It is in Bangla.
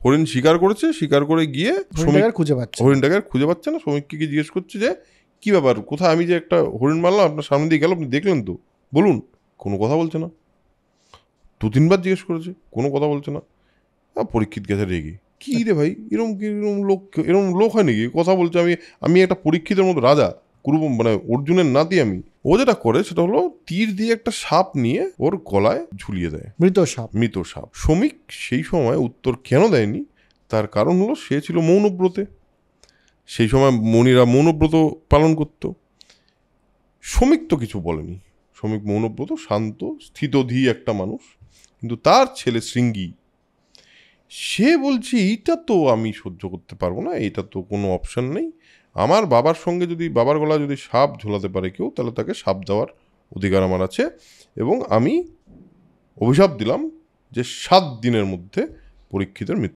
হরিণ শিকার করেছে, শিকার করে গিয়ে হরিণটাকে খুঁজে পাচ্ছে না। শ্রমিককে গিয়ে জিজ্ঞেস করছে যে কি ব্যাপার, কোথায়, আমি যে একটা হরিণ মারলাম আপনার সামনে দিয়ে গেল, আপনি দেখলেন তো, বলুন। কোনো কথা বলছে না। 2-3 বার জিজ্ঞেস করেছে, কোনো কথা বলছে না। পরীক্ষিত গেছে রেগে, কি রে ভাই, এরম লোক হয় নাকি, কথা বলছে, আমি একটা পরীক্ষিতের মতো রাজা, মানে অর্জুনের নাতি আমি। ও যেটা করে সেটা হলো তীর দিয়ে একটা সাপ নিয়ে ওর গলায় ঝুলিয়ে দেয়, মৃত সাপ। শ্রমিক সেই সময় উত্তর কেন দেয়নি, তার কারণ হলো সে ছিল মৌনব্রতে। সেই সময় মণিরা মৌনব্রত পালন করত। শ্রমিক তো কিছু বলেনি, শ্রমিক মৌনব্রত, শান্ত স্থিতধী একটা মানুষ। কিন্তু তার ছেলে শৃঙ্গী, সে বলছে এইটা তো আমি সহ্য করতে পারবো না, এটা তো কোনো অপশন নেই। আমার বাবার সঙ্গে যদি, বাবার গলায় যদি সাপ ঝোলাতে পারে কেউ, তাহলে তাকে সাপ দেওয়ার অধিকার আমার আছে। এবং আমি অভিশাপ দিলাম যে 7 দিনের মধ্যে পরীক্ষিতের মৃত্যু